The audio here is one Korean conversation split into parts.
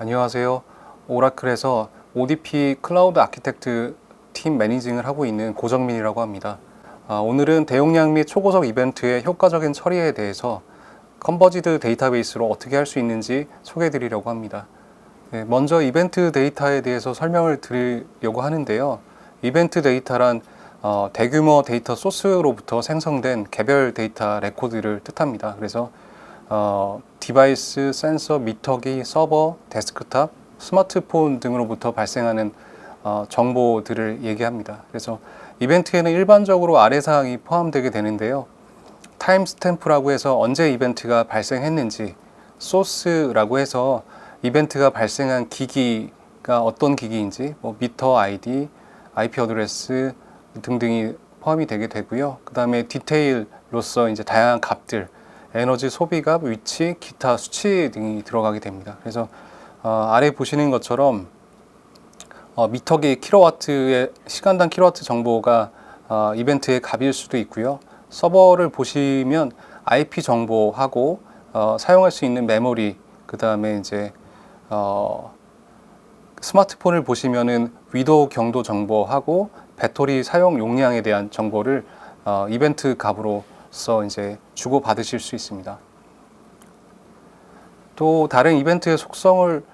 안녕하세요. 오라클에서 ODP 클라우드 아키텍트 팀 매니징을 하고 있는 고정민이라고 합니다. 오늘은 대용량 및 초고속 이벤트의 효과적인 처리에 대해서 컨버지드 데이터베이스로 어떻게 할 수 있는지 소개해 드리려고 합니다. 먼저 이벤트 데이터에 대해서 설명을 드리려고 하는데요. 이벤트 데이터란 대규모 데이터 소스로부터 생성된 개별 데이터 레코드를 뜻합니다. 그래서 디바이스, 센서, 미터기, 서버, 데스크탑, 스마트폰 등으로부터 발생하는 정보들을 얘기합니다. 그래서 이벤트에는 일반적으로 아래 사항이 포함되게 되는데요. 타임 스탬프라고 해서 언제 이벤트가 발생했는지, 소스라고 해서 이벤트가 발생한 기기가 어떤 기기인지, 미터 아이디, IP 어드레스 등등이 포함이 되게 되고요. 그 다음에 디테일로서 이제 다양한 값들, 에너지 소비값, 위치, 기타 수치 등이 들어가게 됩니다. 그래서 아래 보시는 것처럼 미터기 킬로와트의 시간당 킬로와트 정보가 이벤트의 값일 수도 있고요. 서버를 보시면 IP 정보하고 사용할 수 있는 메모리, 그 다음에 이제 스마트폰을 보시면은 위도 경도 정보하고 배터리 사용 용량에 대한 정보를 이벤트 값으로서 이제 주고 받으실 수 있습니다. 또 다른 이벤트의 속성을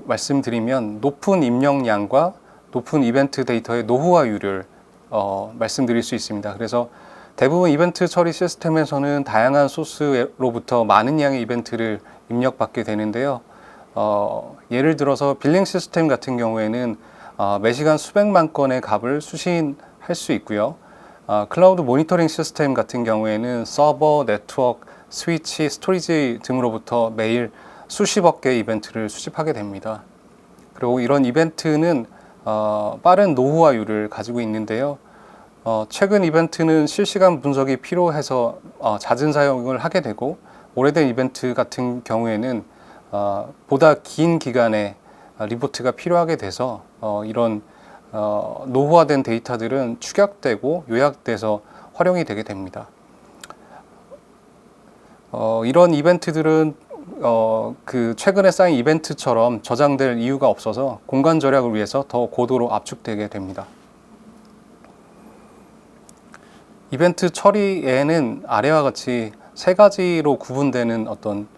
말씀드리면 높은 입력량과 높은 이벤트 데이터의 노후화율을 말씀드릴 수 있습니다. 그래서 대부분 이벤트 처리 시스템에서는 다양한 소스로부터 많은 양의 이벤트를 입력받게 되는데요. 예를 들어서 빌링 시스템 같은 경우에는 매시간 수백만 건의 값을 수신할 수 있고요. 클라우드 모니터링 시스템 같은 경우에는 서버, 네트워크, 스위치, 스토리지 등으로부터 매일 수십억 개의 이벤트를 수집하게 됩니다. 그리고 이런 이벤트는 빠른 노후화율을 가지고 있는데요. 최근 이벤트는 실시간 분석이 필요해서 잦은 사용을 하게 되고, 오래된 이벤트 같은 경우에는 보다 긴 기간의 리포트가 필요하게 돼서 이런 노후화된 데이터들은 축약되고 요약돼서 활용이 되게 됩니다. 이런 이벤트들은 그 최근에 쌓인 이벤트처럼 저장될 이유가 없어서 공간 절약을 위해서 더 고도로 압축되게 됩니다. 이벤트 처리에는 아래와 같이 세 가지로 구분되는 어떤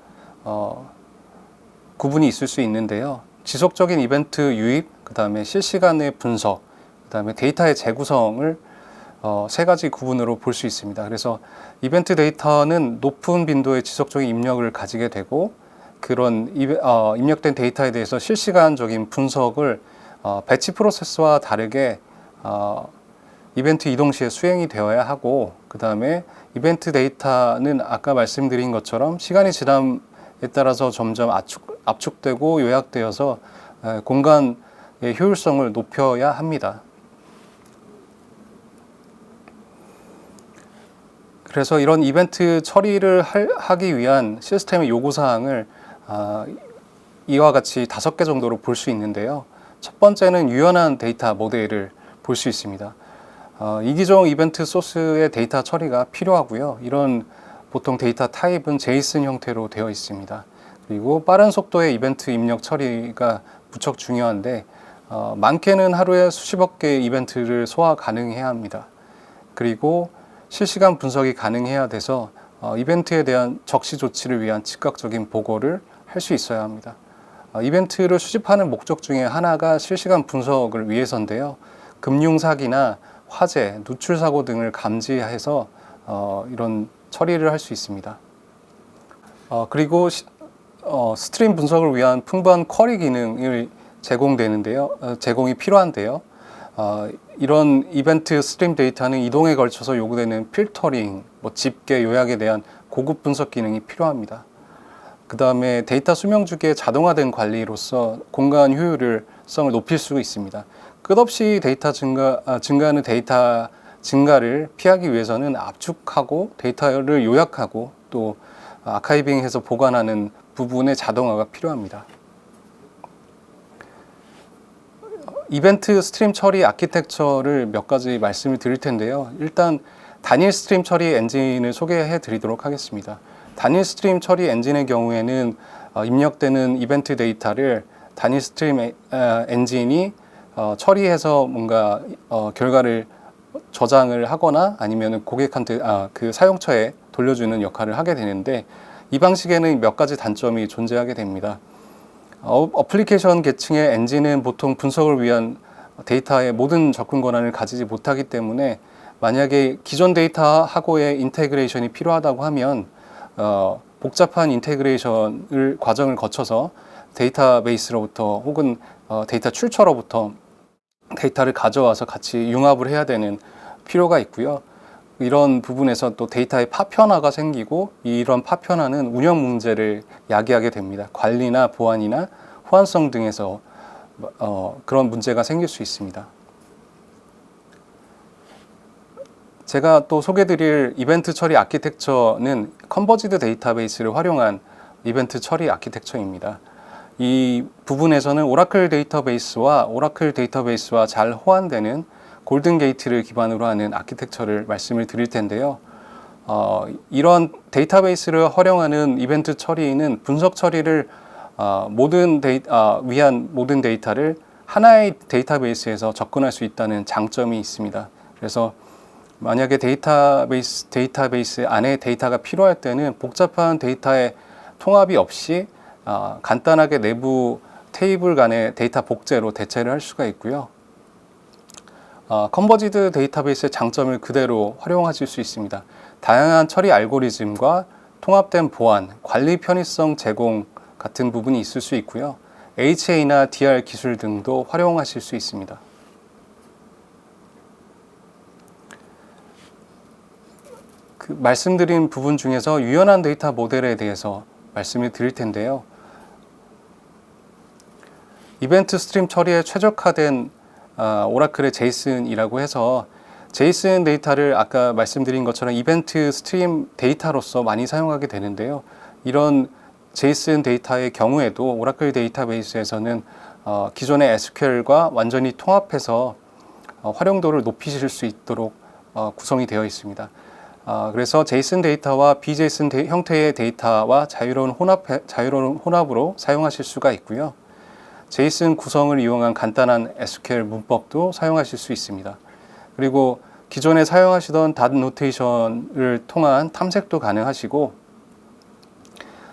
구분이 있을 수 있는데요. 지속적인 이벤트 유입, 그 다음에 실시간의 분석, 그 다음에 데이터의 재구성을 세 가지 구분으로 볼 수 있습니다. 그래서 이벤트 데이터는 높은 빈도의 지속적인 입력을 가지게 되고, 그런 입력된 데이터에 대해서 실시간적인 분석을 배치 프로세스와 다르게 이벤트 이동 시에 수행이 되어야 하고, 그 다음에 이벤트 데이터는 아까 말씀드린 것처럼 시간이 지남에 따라서 점점 압축되고 요약되어서 공간의 효율성을 높여야 합니다. 그래서 이런 이벤트 처리를 하기 위한 시스템의 요구사항을 이와 같이 5개 정도로 볼 수 있는데요. 첫 번째는 유연한 데이터 모델을 볼 수 있습니다. 이기종 이벤트 소스의 데이터 처리가 필요하고요. 이런 보통 데이터 타입은 제이슨 형태로 되어 있습니다. 그리고 빠른 속도의 이벤트 입력 처리가 무척 중요한데, 많게는 하루에 수십억 개의 이벤트를 소화 가능해야 합니다. 그리고 실시간 분석이 가능해야 돼서 이벤트에 대한 적시 조치를 위한 즉각적인 보고를 할 수 있어야 합니다. 이벤트를 수집하는 목적 중에 하나가 실시간 분석을 위해서인데요. 금융 사기나 화재, 누출 사고 등을 감지해서 이런 처리를 할 수 있습니다. 그리고 스트림 분석을 위한 풍부한 쿼리 기능을 제공이 필요한데요. 이런 이벤트 스트림 데이터는 이동에 걸쳐서 요구되는 필터링, 집계, 요약에 대한 고급 분석 기능이 필요합니다. 그 다음에 데이터 수명 주기의 자동화된 관리로서 공간 효율성을 높일 수 있습니다. 끝없이 증가하는 데이터 증가를 피하기 위해서는 압축하고 데이터를 요약하고 또 아카이빙해서 보관하는 부분의 자동화가 필요합니다. 이벤트 스트림 처리 아키텍처를 몇 가지 말씀을 드릴 텐데요. 일단 단일 스트림 처리 엔진을 소개해 드리도록 하겠습니다. 단일 스트림 처리 엔진의 경우에는 입력되는 이벤트 데이터를 단일 스트림 엔진이 처리해서 뭔가 결과를 저장을 하거나 아니면 고객한테 그 사용처에 돌려주는 역할을 하게 되는데, 이 방식에는 몇 가지 단점이 존재하게 됩니다. 어플리케이션 계층의 엔진은 보통 분석을 위한 데이터의 모든 접근 권한을 가지지 못하기 때문에, 만약에 기존 데이터하고의 인테그레이션이 필요하다고 하면 복잡한 인테그레이션을 과정을 거쳐서 데이터베이스로부터 혹은 데이터 출처로부터 데이터를 가져와서 같이 융합을 해야 되는 필요가 있고요. 이런 부분에서 또 데이터의 파편화가 생기고, 이런 파편화는 운영 문제를 야기하게 됩니다. 관리나 보안이나 호환성 등에서 그런 문제가 생길 수 있습니다. 제가 또 소개드릴 이벤트 처리 아키텍처는 컨버지드 데이터베이스를 활용한 이벤트 처리 아키텍처입니다. 이 부분에서는 오라클 데이터베이스와 잘 호환되는 골든 게이트를 기반으로 하는 아키텍처를 말씀을 드릴 텐데요. 이런 데이터베이스를 활용하는 이벤트 처리는 분석 처리를 위한 모든 데이터를 하나의 데이터베이스에서 접근할 수 있다는 장점이 있습니다. 그래서 만약에 데이터베이스 안에 데이터가 필요할 때는 복잡한 데이터의 통합이 없이 간단하게 내부 테이블 간의 데이터 복제로 대체를 할 수가 있고요. 컨버지드 데이터베이스의 장점을 그대로 활용하실 수 있습니다. 다양한 처리 알고리즘과 통합된 보안, 관리 편의성 제공 같은 부분이 있을 수 있고요. HA나 DR 기술 등도 활용하실 수 있습니다. 말씀드린 부분 중에서 유연한 데이터 모델에 대해서 말씀을 드릴 텐데요. 이벤트 스트림 처리에 최적화된 오라클의 제이슨이라고 해서, 제이슨 데이터를 아까 말씀드린 것처럼 이벤트 스트림 데이터로서 많이 사용하게 되는데요. 이런 제이슨 데이터의 경우에도 오라클 데이터베이스에서는 기존의 SQL과 완전히 통합해서 활용도를 높이실 수 있도록 구성이 되어 있습니다. 그래서 제이슨 데이터와 비제이슨 형태의 데이터와 자유로운 혼합으로 사용하실 수가 있고요. 제이슨 구성을 이용한 간단한 SQL 문법도 사용하실 수 있습니다. 그리고 기존에 사용하시던 닷 노테이션을 통한 탐색도 가능하시고,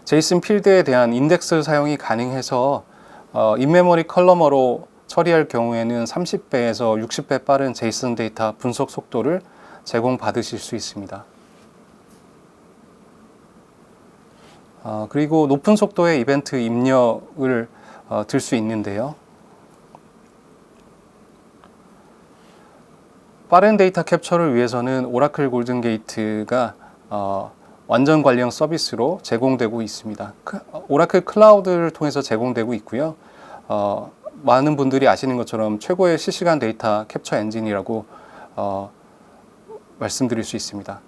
제이슨 필드에 대한 인덱스 사용이 가능해서 인메모리 컬러머로 처리할 경우에는 30배에서 60배 빠른 제이슨 데이터 분석 속도를 제공받으실 수 있습니다. 그리고 높은 속도의 이벤트 입력을 들 수 있는데요. 빠른 데이터 캡처를 위해서는 오라클 골든 게이트가 완전 관리형 서비스로 제공되고 있습니다. 오라클 클라우드를 통해서 제공되고 있고요. 많은 분들이 아시는 것처럼 최고의 실시간 데이터 캡처 엔진이라고 말씀드릴 수 있습니다.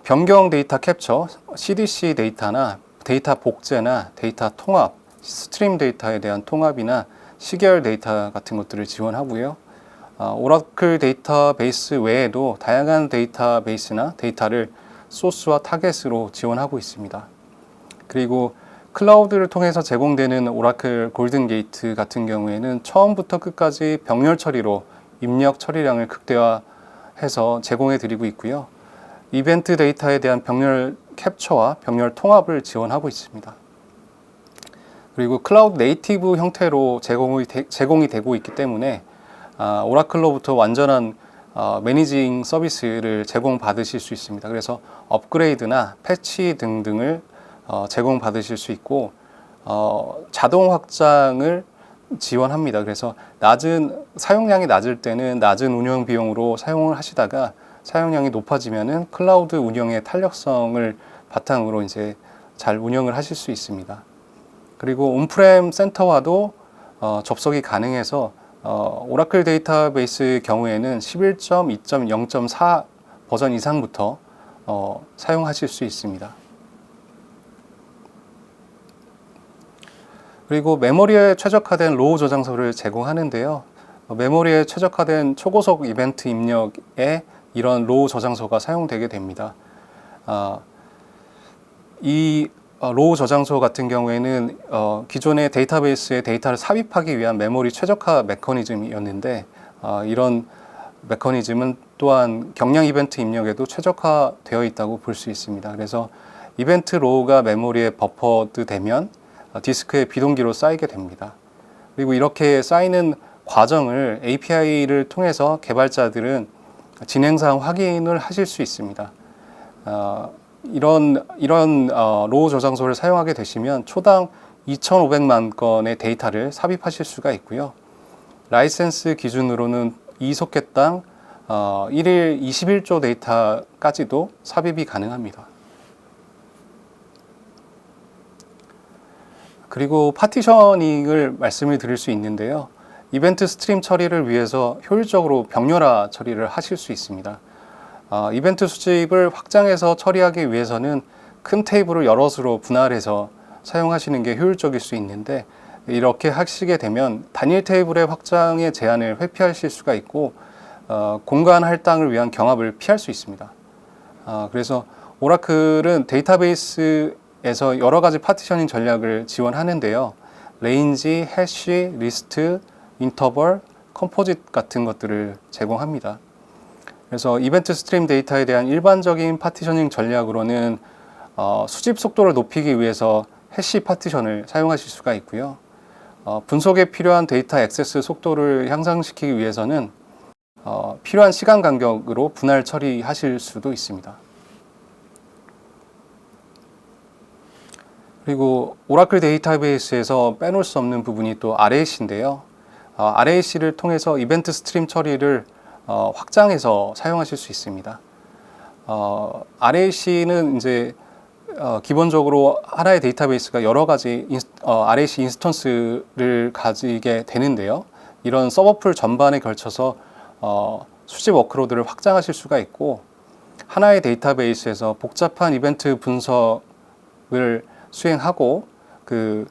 변경 데이터 캡처, CDC 데이터나 데이터 복제나 데이터 통합, 스트림 데이터에 대한 통합이나 시계열 데이터 같은 것들을 지원하고요. 오라클 데이터베이스 외에도 다양한 데이터베이스나 데이터를 소스와 타겟으로 지원하고 있습니다. 그리고 클라우드를 통해서 제공되는 오라클 골든 게이트 같은 경우에는 처음부터 끝까지 병렬 처리로 입력 처리량을 극대화해서 제공해 드리고 있고요. 이벤트 데이터에 대한 병렬 캡처와 병렬 통합을 지원하고 있습니다. 그리고 클라우드 네이티브 형태로 제공이 되고 있기 때문에 오라클로부터 완전한 매니징 서비스를 제공받으실 수 있습니다. 그래서 업그레이드나 패치 등등을 제공받으실 수 있고, 자동 확장을 지원합니다. 그래서 사용량이 낮을 때는 낮은 운영 비용으로 사용을 하시다가 사용량이 높아지면은 클라우드 운영의 탄력성을 바탕으로 이제 잘 운영을 하실 수 있습니다. 그리고 온프렘 센터와도 접속이 가능해서 오라클 데이터베이스 경우에는 11.2.0.4 버전 이상부터 사용하실 수 있습니다. 그리고 메모리에 최적화된 로우 저장소를 제공하는데요. 메모리에 최적화된 초고속 이벤트 입력에 이런 로우 저장소가 사용되게 됩니다. 이 로우 저장소 같은 경우에는 기존의 데이터베이스에 데이터를 삽입하기 위한 메모리 최적화 메커니즘이었는데 이런 메커니즘은 또한 경량 이벤트 입력에도 최적화되어 있다고 볼 수 있습니다. 그래서 이벤트 로우가 메모리에 버퍼드 되면 디스크에 비동기로 쌓이게 됩니다. 그리고 이렇게 쌓이는 과정을 API를 통해서 개발자들은 진행사항 확인을 하실 수 있습니다. 이런 로우 저장소를 사용하게 되시면 초당 2,500만 건의 데이터를 삽입하실 수가 있고요. 라이센스 기준으로는 이 소켓당 1일 21조 데이터까지도 삽입이 가능합니다. 그리고 파티셔닝을 말씀을 드릴 수 있는데요. 이벤트 스트림 처리를 위해서 효율적으로 병렬화 처리를 하실 수 있습니다. 이벤트 수집을 확장해서 처리하기 위해서는 큰 테이블을 여럿으로 분할해서 사용하시는 게 효율적일 수 있는데 이렇게 하시게 되면 단일 테이블의 확장의 제한을 회피하실 수가 있고 공간 할당을 위한 경합을 피할 수 있습니다. 그래서 오라클은 데이터베이스에서 여러 가지 파티셔닝 전략을 지원하는데요. 레인지, 해시, 리스트, 인터벌, 컴포짓 같은 것들을 제공합니다. 그래서 이벤트 스트림 데이터에 대한 일반적인 파티셔닝 전략으로는 수집 속도를 높이기 위해서 해시 파티션을 사용하실 수가 있고요. 분석에 필요한 데이터 액세스 속도를 향상시키기 위해서는 필요한 시간 간격으로 분할 처리하실 수도 있습니다. 그리고 오라클 데이터베이스에서 빼놓을 수 없는 부분이 또 RAC인데요. RAC를 통해서 이벤트 스트림 처리를 확장해서 사용하실 수 있습니다. RAC는 이제 기본적으로 하나의 데이터베이스가 여러 가지 RAC 인스턴스를 가지게 되는데요. 이런 서버풀 전반에 걸쳐서 수집 워크로드를 확장하실 수가 있고 하나의 데이터베이스에서 복잡한 이벤트 분석을 수행하고 그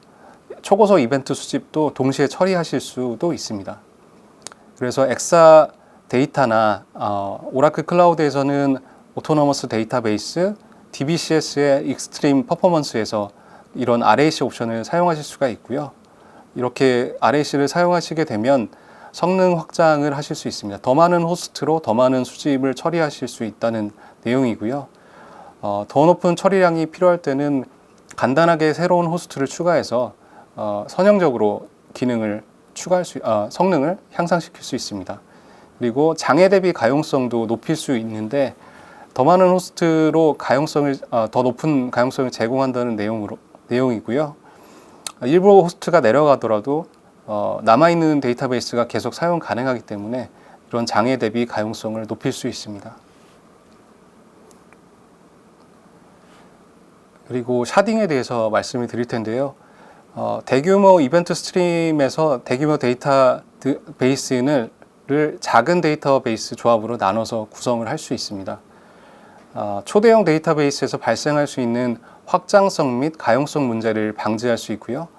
초고속 이벤트 수집도 동시에 처리하실 수도 있습니다. 그래서 엑사 데이터나 오라클 클라우드에서는 오토노머스 데이터베이스, DBCS의 익스트림 퍼포먼스에서 이런 RAC 옵션을 사용하실 수가 있고요. 이렇게 RAC를 사용하시게 되면 성능 확장을 하실 수 있습니다. 더 많은 호스트로 더 많은 수집을 처리하실 수 있다는 내용이고요. 더 높은 처리량이 필요할 때는 간단하게 새로운 호스트를 추가해서 선형적으로 기능을 성능을 향상시킬 수 있습니다. 그리고 장애 대비 가용성도 높일 수 있는데 더 많은 호스트로 더 높은 가용성을 제공한다는 내용이고요. 일부 호스트가 내려가더라도 남아있는 데이터베이스가 계속 사용 가능하기 때문에 이런 장애 대비 가용성을 높일 수 있습니다. 그리고 샤딩에 대해서 말씀을 드릴 텐데요. 대규모 이벤트 스트림에서 대규모 데이터베이스를 작은 데이터베이스 조합으로 나눠서 구성을 할 수 있습니다. 초대형 데이터베이스에서 발생할 수 있는 확장성 및 가용성 문제를 방지할 수 있고요.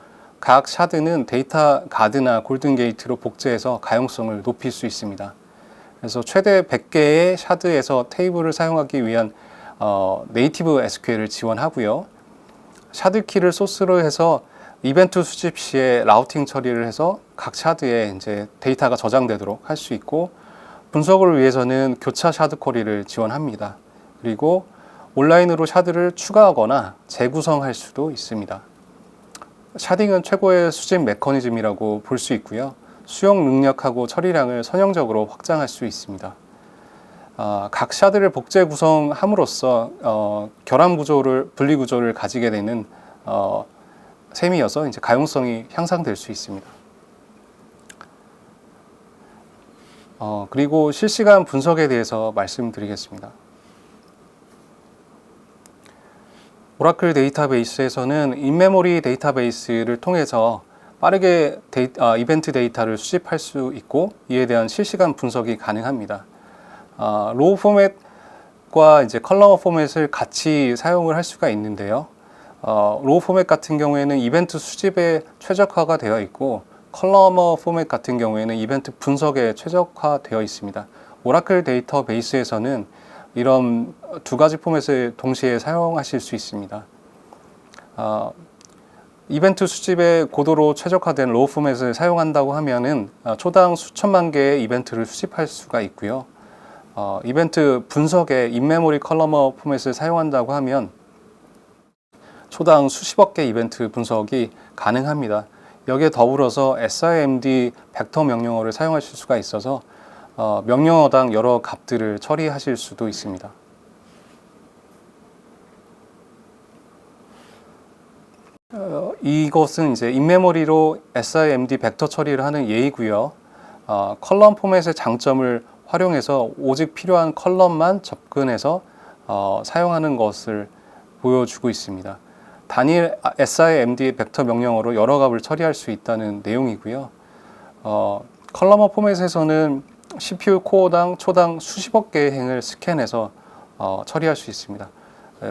각 샤드는 데이터 가드나 골든 게이트로 복제해서 가용성을 높일 수 있습니다. 그래서 최대 100개의 샤드에서 테이블을 사용하기 위한 네이티브 SQL을 지원하고요. 샤드 키를 소스로 해서 이벤트 수집 시에 라우팅 처리를 해서 각 샤드에 이제 데이터가 저장되도록 할 수 있고 분석을 위해서는 교차 샤드 쿼리를 지원합니다. 그리고 온라인으로 샤드를 추가하거나 재구성할 수도 있습니다. 샤딩은 최고의 수집 메커니즘이라고 볼 수 있고요. 수용 능력하고 처리량을 선형적으로 확장할 수 있습니다. 각 샤드를 복제 구성함으로써 결함 구조를 분리 구조를 가지게 되는 셈이어서 이제 가용성이 향상될 수 있습니다. 그리고 실시간 분석에 대해서 말씀드리겠습니다. 오라클 데이터베이스에서는 인메모리 데이터베이스를 통해서 빠르게 이벤트 데이터를 수집할 수 있고 이에 대한 실시간 분석이 가능합니다. 로우 포맷과 이제 컬러 포맷을 같이 사용을 할 수가 있는데요. 로우 포맷 같은 경우에는 이벤트 수집에 최적화가 되어 있고 컬러머 포맷 같은 경우에는 이벤트 분석에 최적화되어 있습니다. 오라클 데이터베이스에서는 이런 두 가지 포맷을 동시에 사용하실 수 있습니다. 이벤트 수집에 고도로 최적화된 로우 포맷을 사용한다고 하면은 초당 수천만 개의 이벤트를 수집할 수가 있고요. 이벤트 분석에 인메모리 컬러머 포맷을 사용한다고 하면 초당 수십억 개 이벤트 분석이 가능합니다. 여기에 더불어서 SIMD 벡터 명령어를 사용하실 수가 있어서 명령어당 여러 값들을 처리하실 수도 있습니다. 이것은 이제 인메모리로 SIMD 벡터 처리를 하는 예이고요. 컬럼 포맷의 장점을 활용해서 오직 필요한 컬럼만 접근해서 사용하는 것을 보여주고 있습니다. 단일 SIMD 벡터 명령어로 여러 값을 처리할 수 있다는 내용이고요. 컬러머 포맷에서는 CPU 코어당 초당 수십억 개의 행을 스캔해서 처리할 수 있습니다.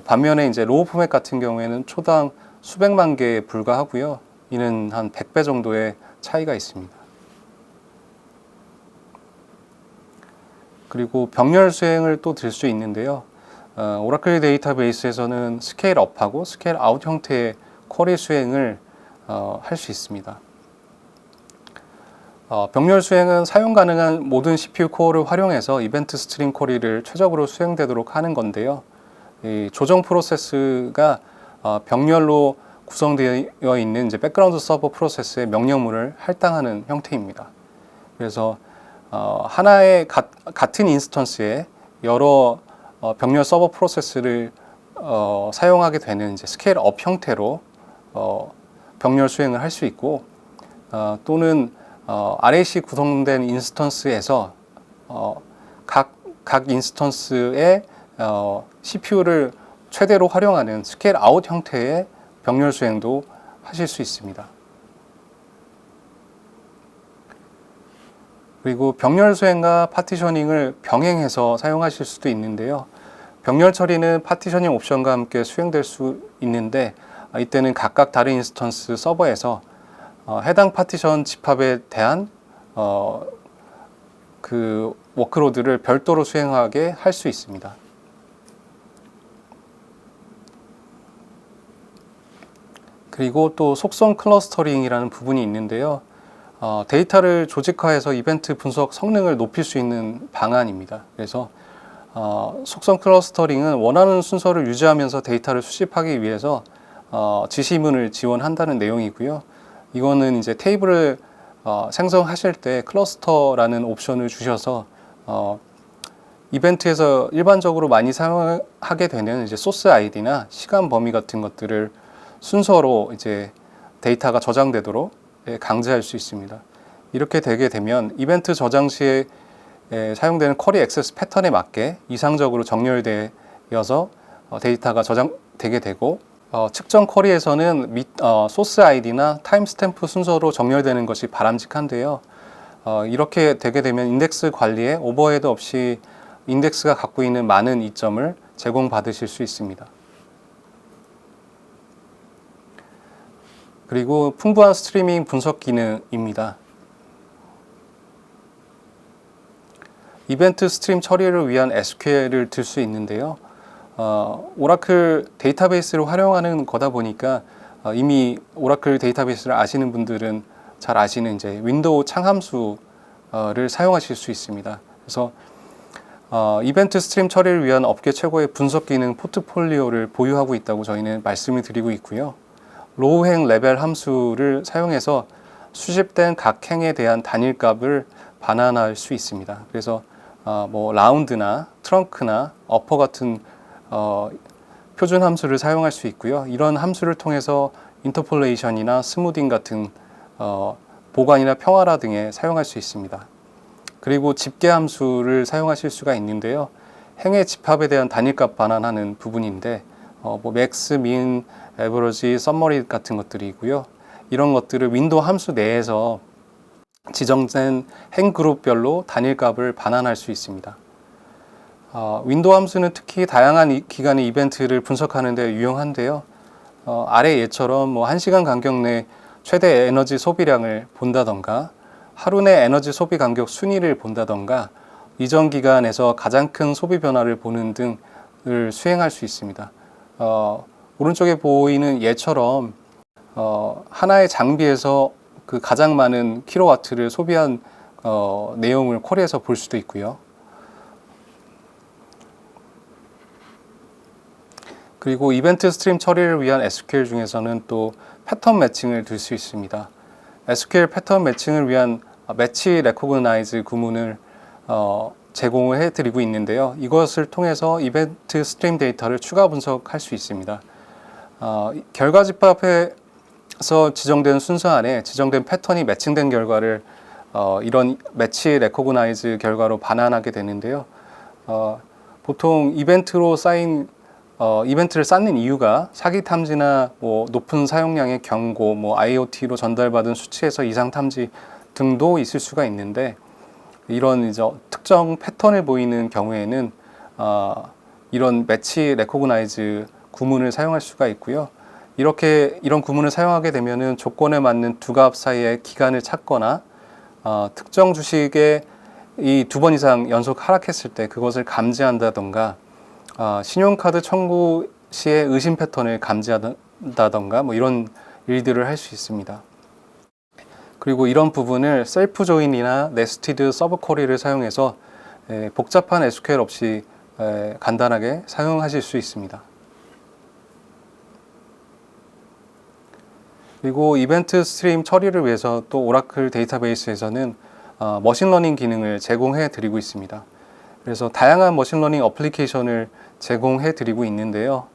반면에 이제 로우 포맷 같은 경우에는 초당 수백만 개에 불과하고요. 이는 한 100배 정도의 차이가 있습니다. 그리고 병렬 수행을 또 들 수 있는데요. 오라클 데이터베이스에서는 스케일 업하고 스케일 아웃 형태의 쿼리 수행을 할 수 있습니다. 병렬 수행은 사용 가능한 모든 CPU 코어를 활용해서 이벤트 스트림 쿼리를 최적으로 수행되도록 하는 건데요. 이 조정 프로세스가 병렬로 구성되어 있는 이제 백그라운드 서버 프로세스의 명령문을 할당하는 형태입니다. 그래서 하나의 같은 인스턴스에 여러 병렬 서버 프로세스를 사용하게 되는 이제 스케일 업 형태로 병렬 수행을 할 수 있고 또는 RAC 구성된 인스턴스에서 각 인스턴스의 CPU를 최대로 활용하는 스케일 아웃 형태의 병렬 수행도 하실 수 있습니다. 그리고 병렬 수행과 파티셔닝을 병행해서 사용하실 수도 있는데요. 병렬 처리는 파티셔닝 옵션과 함께 수행될 수 있는데 이때는 각각 다른 인스턴스 서버에서 해당 파티션 집합에 대한 그 워크로드를 별도로 수행하게 할 수 있습니다. 그리고 또 속성 클러스터링이라는 부분이 있는데요. 데이터를 조직화해서 이벤트 분석 성능을 높일 수 있는 방안입니다. 그래서 속성 클러스터링은 원하는 순서를 유지하면서 데이터를 수집하기 위해서 지시문을 지원한다는 내용이고요. 이거는 이제 테이블을 생성하실 때 클러스터라는 옵션을 주셔서 이벤트에서 일반적으로 많이 사용하게 되는 이제 소스 아이디나 시간 범위 같은 것들을 순서로 이제 데이터가 저장되도록 강제할 수 있습니다. 이렇게 되게 되면 이벤트 저장 시에 사용되는 쿼리 액세스 패턴에 맞게 이상적으로 정렬되어서 데이터가 저장되게 되고 측정 쿼리에서는 소스 아이디나 타임스탬프 순서로 정렬되는 것이 바람직한데요. 이렇게 되게 되면 인덱스 관리에 오버헤드 없이 인덱스가 갖고 있는 많은 이점을 제공받으실 수 있습니다. 그리고 풍부한 스트리밍 분석 기능입니다. 이벤트 스트림 처리를 위한 SQL을 들 수 있는데요. 오라클 데이터베이스를 활용하는 거다 보니까 이미 오라클 데이터베이스를 아시는 분들은 잘 아시는 이제 윈도우 창함수를 사용하실 수 있습니다. 그래서 이벤트 스트림 처리를 위한 업계 최고의 분석 기능 포트폴리오를 보유하고 있다고 저희는 말씀을 드리고 있고요. 로우 행 레벨 함수를 사용해서 수집된 각 행에 대한 단일값을 반환할 수 있습니다. 그래서 뭐 라운드나 트렁크나 어퍼 같은 표준 함수를 사용할 수 있고요. 이런 함수를 통해서 인터폴레이션이나 스무딩 같은 보관이나 평화라 등에 사용할 수 있습니다. 그리고 집계 함수를 사용하실 수가 있는데요. 행의 집합에 대한 단일값 반환하는 부분인데 뭐 맥스, 민, 에버러지, 썸머리 같은 것들이고요. 이런 것들을 윈도우 함수 내에서 지정된 행 그룹별로 단일값을 반환할 수 있습니다. 윈도우 함수는 특히 다양한 기간의 이벤트를 분석하는 데 유용한데요. 아래 예처럼 뭐 1시간 간격 내 최대 에너지 소비량을 본다던가 하루 내 에너지 소비 간격 순위를 본다던가 이전 기간에서 가장 큰 소비 변화를 보는 등을 수행할 수 있습니다. 오른쪽에 보이는 얘처럼 하나의 장비에서 그 가장 많은 킬로와트를 소비한 내용을 쿼리에서 볼 수도 있고요. 그리고 이벤트 스트림 처리를 위한 SQL 중에서는 또 패턴 매칭을 들 수 있습니다. SQL 패턴 매칭을 위한 매치 레코그나이즈 구문을 제공을 해드리고 있는데요. 이것을 통해서 이벤트 스트림 데이터를 추가 분석할 수 있습니다. 결과 집합에서 지정된 순서 안에 지정된 패턴이 매칭된 결과를 이런 매치 레코그나이즈 결과로 반환하게 되는데요. 보통 이벤트를 쌓는 이유가 사기 탐지나 높은 사용량의 경고, IoT로 전달받은 수치에서 이상 탐지 등도 있을 수가 있는데, 이런 이제 특정 패턴을 보이는 경우에는 이런 매치 레코그나이즈 구문을 사용할 수가 있고요. 이런 구문을 사용하게 되면은 조건에 맞는 두 값 사이의 기간을 찾거나 특정 주식에 이 2번 이상 연속 하락했을 때 그것을 감지한다던가 신용카드 청구 시에 의심 패턴을 감지한다던가 이런 일들을 할 수 있습니다. 그리고 이런 부분을 셀프 조인이나 네스티드 서브 쿼리를 사용해서 복잡한 SQL 없이 간단하게 사용하실 수 있습니다. 그리고 이벤트 스트림 처리를 위해서 또 오라클 데이터베이스에서는 머신러닝 기능을 제공해 드리고 있습니다. 그래서 다양한 머신러닝 어플리케이션을 제공해 드리고 있는데요.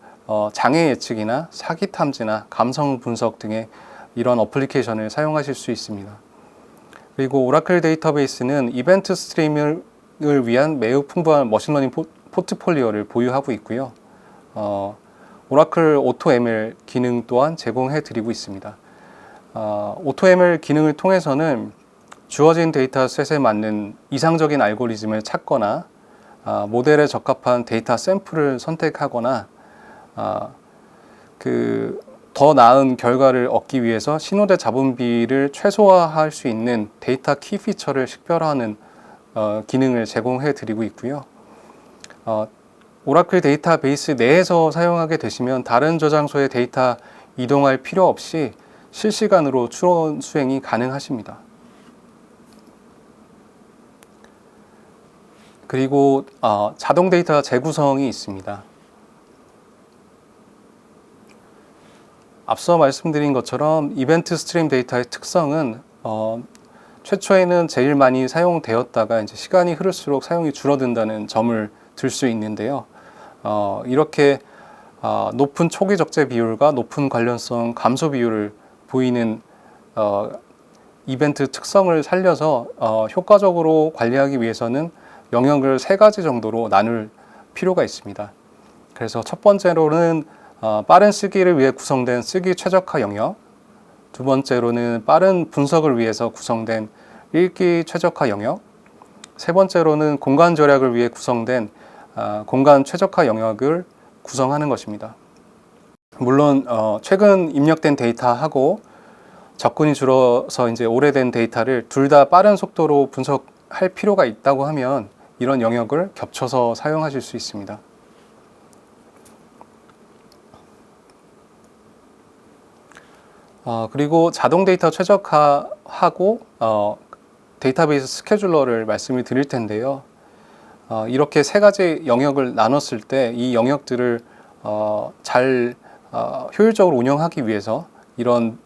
장애 예측이나 사기 탐지나 감성 분석 등의 이런 어플리케이션을 사용하실 수 있습니다. 그리고 오라클 데이터베이스는 이벤트 스트리밍을 위한 매우 풍부한 머신러닝 포트폴리오를 보유하고 있고요. 오라클 오토ML 기능 또한 제공해 드리고 있습니다. 오토ML 기능을 통해서는 주어진 데이터셋에 맞는 이상적인 알고리즘을 찾거나 모델에 적합한 데이터 샘플을 선택하거나 더 나은 결과를 얻기 위해서 신호대 잡음비를 최소화할 수 있는 데이터 키 피처를 식별하는 기능을 제공해 드리고 있고요. 오라클 데이터베이스 내에서 사용하게 되시면 다른 저장소에 데이터 이동할 필요 없이 실시간으로 추론 수행이 가능하십니다. 그리고 자동 데이터 재구성이 있습니다. 앞서 말씀드린 것처럼 이벤트 스트림 데이터의 특성은 최초에는 제일 많이 사용되었다가 이제 시간이 흐를수록 사용이 줄어든다는 점을 들 수 있는데요. 이렇게 높은 초기 적재 비율과 높은 관련성 감소 비율을 보이는 이벤트 특성을 살려서 효과적으로 관리하기 위해서는 영역을 3가지 정도로 나눌 필요가 있습니다. 그래서 첫 번째로는 빠른 쓰기를 위해 구성된 쓰기 최적화 영역, 두 번째로는 빠른 분석을 위해서 구성된 읽기 최적화 영역, 세 번째로는 공간 절약을 위해 구성된 공간 최적화 영역을 구성하는 것입니다. 물론 최근 입력된 데이터하고 접근이 줄어서 이제 오래된 데이터를 둘 다 빠른 속도로 분석할 필요가 있다고 하면 이런 영역을 겹쳐서 사용하실 수 있습니다. 그리고 자동 데이터 최적화하고 데이터베이스 스케줄러를 말씀을 드릴 텐데요. 이렇게 3가지 영역을 나눴을 때 이 영역들을 잘 효율적으로 운영하기 위해서 이런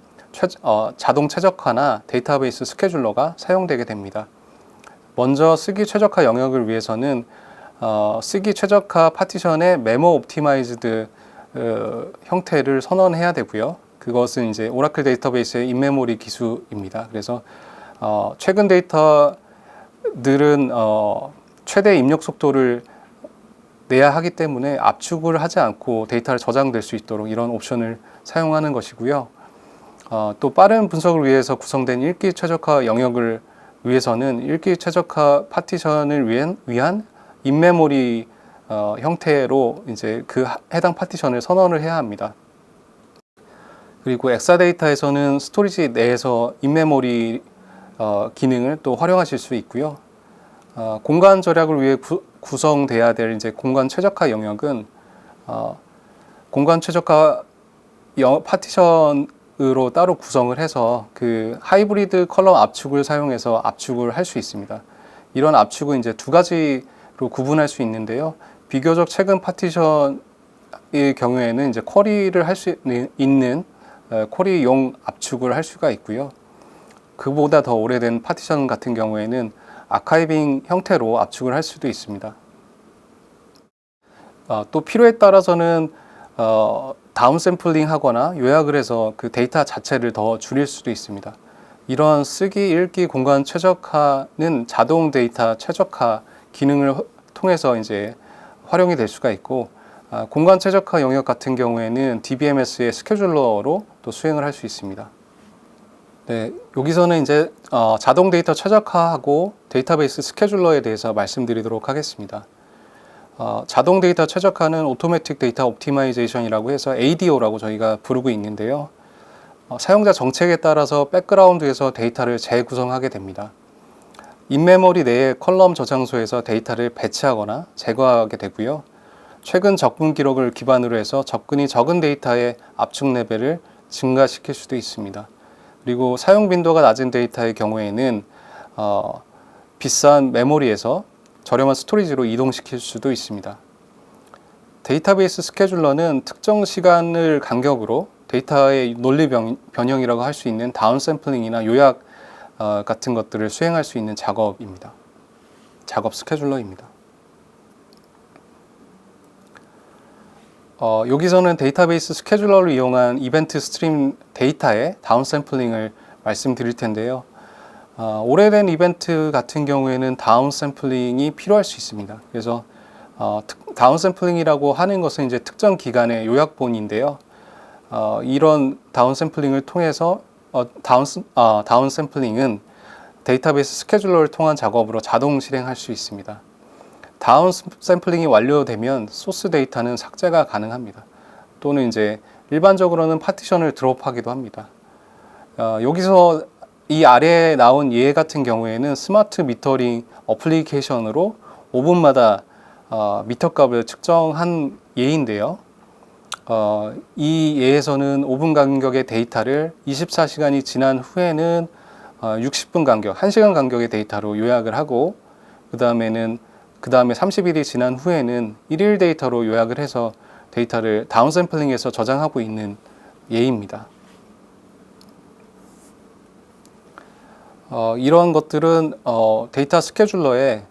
자동 최적화나 데이터베이스 스케줄러가 사용되게 됩니다. 먼저 쓰기 최적화 영역을 위해서는 쓰기 최적화 파티션의 메모 옵티마이즈드 형태를 선언해야 되고요. 그것은 이제 오라클 데이터베이스의 인메모리 기술입니다. 그래서 최근 데이터들은 최대 입력 속도를 내야 하기 때문에 압축을 하지 않고 데이터를 저장될 수 있도록 이런 옵션을 사용하는 것이고요. 또 빠른 분석을 위해서 구성된 읽기 최적화 영역을 위해서는 읽기 최적화 파티션을 위한 인메모리 형태로 이제 그 해당 파티션을 선언을 해야 합니다. 그리고 엑사데이터에서는 스토리지 내에서 인메모리 기능을 또 활용하실 수 있고요. 공간 절약을 위해 구성돼야 될 이제 공간 최적화 영역은 공간 최적화 파티션으로 따로 구성을 해서 그 하이브리드 컬럼 압축을 사용해서 압축을 할 수 있습니다. 이런 압축은 이제 두 가지로 구분할 수 있는데요. 비교적 최근 파티션의 경우에는 이제 쿼리를 할 수 있는 쿼리용 압축을 할 수가 있고요. 그보다 더 오래된 파티션 같은 경우에는 아카이빙 형태로 압축을 할 수도 있습니다. 또 필요에 따라서는 다운 샘플링 하거나 요약을 해서 그 데이터 자체를 더 줄일 수도 있습니다. 이런 쓰기, 읽기, 공간 최적화는 자동 데이터 최적화 기능을 통해서 이제 활용이 될 수가 있고, 공간 최적화 영역 같은 경우에는 DBMS의 스케줄러로 또 수행을 할 수 있습니다. 네, 여기서는 이제 자동 데이터 최적화하고 데이터베이스 스케줄러에 대해서 말씀드리도록 하겠습니다. 자동 데이터 최적화는 오토매틱 데이터 옵티마이제이션이라고 해서 ADO라고 저희가 부르고 있는데요. 사용자 정책에 따라서 백그라운드에서 데이터를 재구성하게 됩니다. 인메모리 내에 컬럼 저장소에서 데이터를 배치하거나 제거하게 되고요. 최근 접근 기록을 기반으로 해서 접근이 적은 데이터의 압축 레벨을 증가시킬 수도 있습니다. 그리고 사용 빈도가 낮은 데이터의 경우에는 비싼 메모리에서 저렴한 스토리지로 이동시킬 수도 있습니다. 데이터베이스 스케줄러는 특정 시간을 간격으로 데이터의 논리 변형이라고 할 수 있는 다운 샘플링이나 요약 같은 것들을 수행할 수 있는 작업입니다. 작업 스케줄러입니다. 여기서는 데이터베이스 스케줄러를 이용한 이벤트 스트림 데이터의 다운 샘플링을 말씀드릴 텐데요. 오래된 이벤트 같은 경우에는 다운 샘플링이 필요할 수 있습니다. 그래서 다운 샘플링이라고 하는 것은 이제 특정 기간의 요약본인데요. 이런 다운 샘플링을 통해서 다운 샘플링은 데이터베이스 스케줄러를 통한 작업으로 자동 실행할 수 있습니다. 다운 샘플링이 완료되면 소스 데이터는 삭제가 가능합니다. 또는 이제 일반적으로는 파티션을 드롭하기도 합니다. 여기서 이 아래에 나온 예 같은 경우에는 스마트 미터링 어플리케이션으로 5분마다 미터 값을 측정한 예인데요. 이 예에서는 5분 간격의 데이터를 24시간이 지난 후에는 60분 간격, 1시간 간격의 데이터로 요약을 하고, 그 다음에 30일이 지난 후에는 1일 데이터로 요약을 해서 데이터를 다운샘플링해서 저장하고 있는 예입니다. 이러한 것들은 데이터 스케줄러에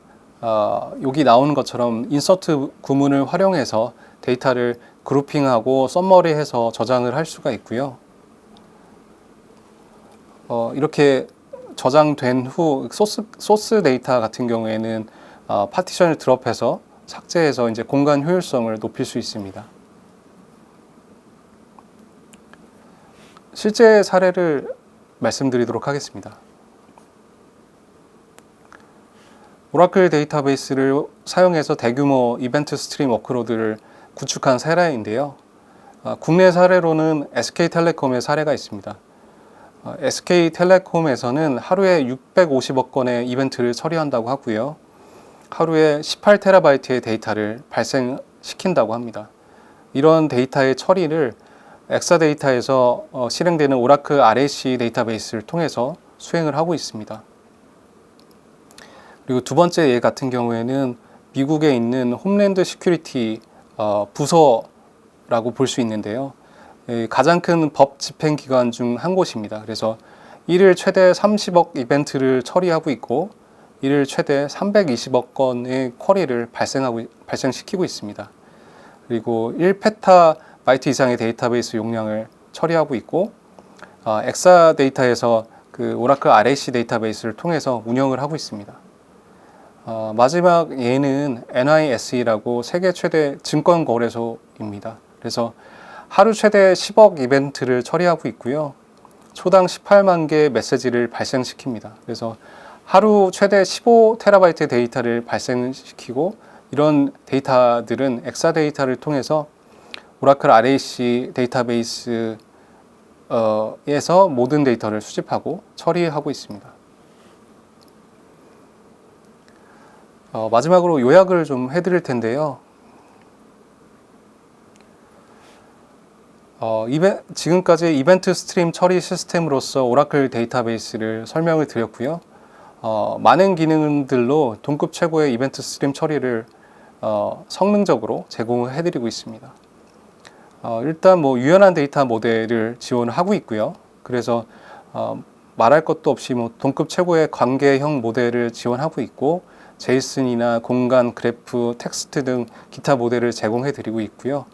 여기 나오는 것처럼 인서트 구문을 활용해서 데이터를 그룹핑하고 썸머리해서 저장을 할 수가 있고요. 이렇게 저장된 후 소스 데이터 같은 경우에는 파티션을 드롭해서 삭제해서 이제 공간 효율성을 높일 수 있습니다. 실제 사례를 말씀드리도록 하겠습니다. 오라클 데이터베이스를 사용해서 대규모 이벤트 스트림 워크로드를 구축한 사례인데요. 국내 사례로는 SK텔레콤의 사례가 있습니다. SK텔레콤에서는 하루에 650억 건의 이벤트를 처리한다고 하고요. 하루에 18TB의 데이터를 발생시킨다고 합니다. 이런 데이터의 처리를 엑사데이터에서 실행되는 오라클 RAC 데이터베이스를 통해서 수행을 하고 있습니다. 그리고 두 번째 예 같은 경우에는 미국에 있는 홈랜드 시큐리티 부서라고 볼 수 있는데요. 가장 큰 법 집행 기관 중 한 곳입니다. 그래서 일일 최대 30억 이벤트를 처리하고 있고 일일 최대 320억 건의 쿼리를 발생시키고 있습니다. 그리고 1페타바이트 이상의 데이터베이스 용량을 처리하고 있고 엑사데이터에서 그 오라클 RAC 데이터베이스를 통해서 운영을 하고 있습니다. 마지막 예는 NISE라고 세계 최대 증권 거래소입니다. 그래서 하루 최대 10억 이벤트를 처리하고 있고요. 초당 18만 개의 메시지를 발생시킵니다. 그래서 하루 최대 15TB 데이터를 발생시키고 이런 데이터들은 엑사데이터를 통해서 오라클 RAC 데이터베이스에서 모든 데이터를 수집하고 처리하고 있습니다. 마지막으로 요약을 좀 해드릴 텐데요. 지금까지 이벤트 스트림 처리 시스템으로서 오라클 데이터베이스를 설명을 드렸고요. 많은 기능들로 동급 최고의 이벤트 스트림 처리를 성능적으로 제공을 해드리고 있습니다. 일단 뭐 유연한 데이터 모델을 지원하고 있고요. 그래서 말할 것도 없이 뭐 동급 최고의 관계형 모델을 지원하고 있고, 제이슨이나 공간, 그래프, 텍스트 등 기타 모델을 제공해 드리고 있고요.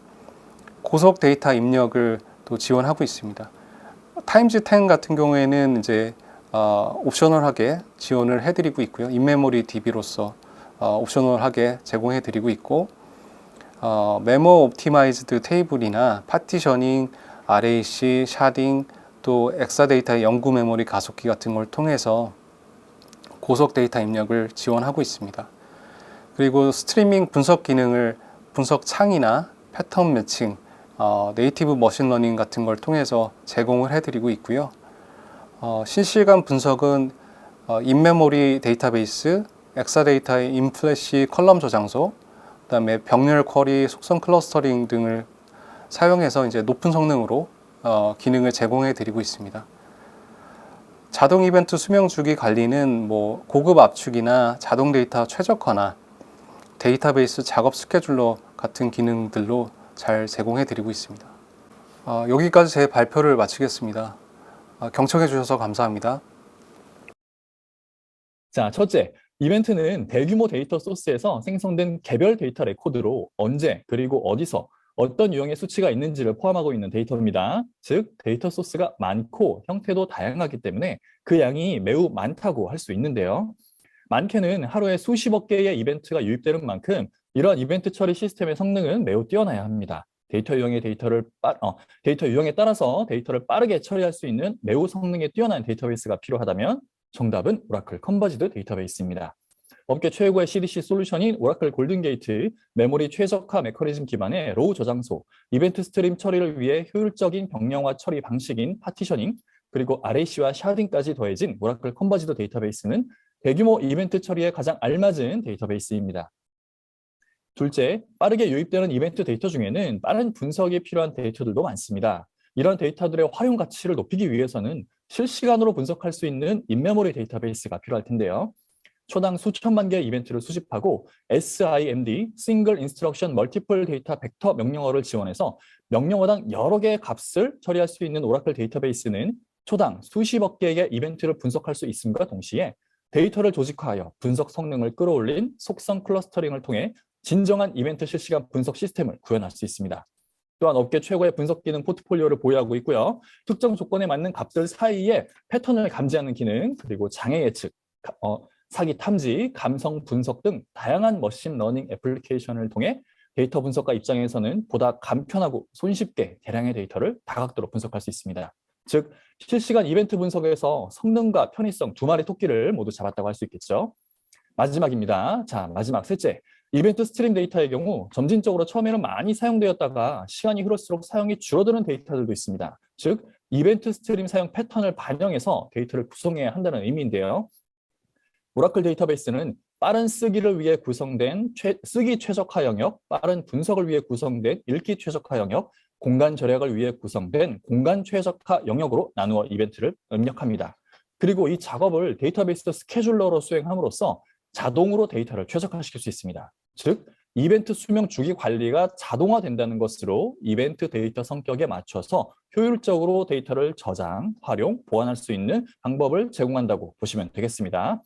고속 데이터 입력을 또 지원하고 있습니다. 타임즈 10 같은 경우에는 이제 옵셔널하게 지원을 해드리고 있고요. 인메모리 DB로서 옵셔널하게 제공해 드리고 있고, 메모 옵티마이즈드 테이블이나 파티셔닝, RAC, 샤딩, 또 엑사데이터의 연구 메모리 가속기 같은 걸 통해서 고속 데이터 입력을 지원하고 있습니다. 그리고 스트리밍 분석 기능을 분석 창이나 패턴 매칭, 네이티브 머신러닝 같은 걸 통해서 제공을 해드리고 있고요. 실시간 분석은 인메모리 데이터베이스, 엑사데이터의 인플래시 컬럼 저장소, 그다음에 병렬 쿼리, 속성 클러스터링 등을 사용해서 이제 높은 성능으로 기능을 제공해 드리고 있습니다. 자동 이벤트 수명 주기 관리는 뭐 고급 압축이나 자동 데이터 최적화나 데이터베이스 작업 스케줄러 같은 기능들로 잘 제공해 드리고 있습니다. 여기까지 제 발표를 마치겠습니다. 경청해 주셔서 감사합니다. 자, 첫째, 이벤트는 대규모 데이터 소스에서 생성된 개별 데이터 레코드로 언제 그리고 어디서 어떤 유형의 수치가 있는지를 포함하고 있는 데이터입니다. 즉, 데이터 소스가 많고 형태도 다양하기 때문에 그 양이 매우 많다고 할 수 있는데요. 많게는 하루에 수십억 개의 이벤트가 유입되는 만큼 이러한 이벤트 처리 시스템의 성능은 매우 뛰어나야 합니다. 데이터 유형에 따라서 데이터를 빠르게 처리할 수 있는 매우 성능이 뛰어난 데이터베이스가 필요하다면 정답은 오라클 컨버지드 데이터베이스입니다. 업계 최고의 CDC 솔루션인 오라클 골든게이트, 메모리 최적화 메커니즘 기반의 로우 저장소, 이벤트 스트림 처리를 위해 효율적인 병량화 처리 방식인 파티셔닝, 그리고 RAC와 샤딩까지 더해진 오라클 컨버지드 데이터베이스는 대규모 이벤트 처리에 가장 알맞은 데이터베이스입니다. 둘째, 빠르게 유입되는 이벤트 데이터 중에는 빠른 분석이 필요한 데이터들도 많습니다. 이런 데이터들의 활용 가치를 높이기 위해서는 실시간으로 분석할 수 있는 인메모리 데이터베이스가 필요할 텐데요. 초당 수천만 개의 이벤트를 수집하고 SIMD, Single Instruction Multiple Data Vector 명령어를 지원해서 명령어당 여러 개의 값을 처리할 수 있는 오라클 데이터베이스는 초당 수십억 개의 이벤트를 분석할 수 있음과 동시에 데이터를 조직화하여 분석 성능을 끌어올린 속성 클러스터링을 통해 진정한 이벤트 실시간 분석 시스템을 구현할 수 있습니다. 또한 업계 최고의 분석 기능 포트폴리오를 보유하고 있고요. 특정 조건에 맞는 값들 사이에 패턴을 감지하는 기능, 그리고 장애 예측, 사기 탐지, 감성 분석 등 다양한 머신 러닝 애플리케이션을 통해 데이터 분석가 입장에서는 보다 간편하고 손쉽게 대량의 데이터를 다각도로 분석할 수 있습니다. 즉, 실시간 이벤트 분석에서 성능과 편의성 두 마리 토끼를 모두 잡았다고 할 수 있겠죠. 마지막입니다. 자, 마지막 셋째. 이벤트 스트림 데이터의 경우 점진적으로 처음에는 많이 사용되었다가 시간이 흐를수록 사용이 줄어드는 데이터들도 있습니다. 즉, 이벤트 스트림 사용 패턴을 반영해서 데이터를 구성해야 한다는 의미인데요. 오라클 데이터베이스는 빠른 쓰기를 위해 구성된 쓰기 최적화 영역, 빠른 분석을 위해 구성된 읽기 최적화 영역, 공간 절약을 위해 구성된 공간 최적화 영역으로 나누어 이벤트를 입력합니다. 그리고 이 작업을 데이터베이스 스케줄러로 수행함으로써 자동으로 데이터를 최적화시킬 수 있습니다. 즉, 이벤트 수명 주기 관리가 자동화된다는 것으로 이벤트 데이터 성격에 맞춰서 효율적으로 데이터를 저장, 활용, 보완할 수 있는 방법을 제공한다고 보시면 되겠습니다.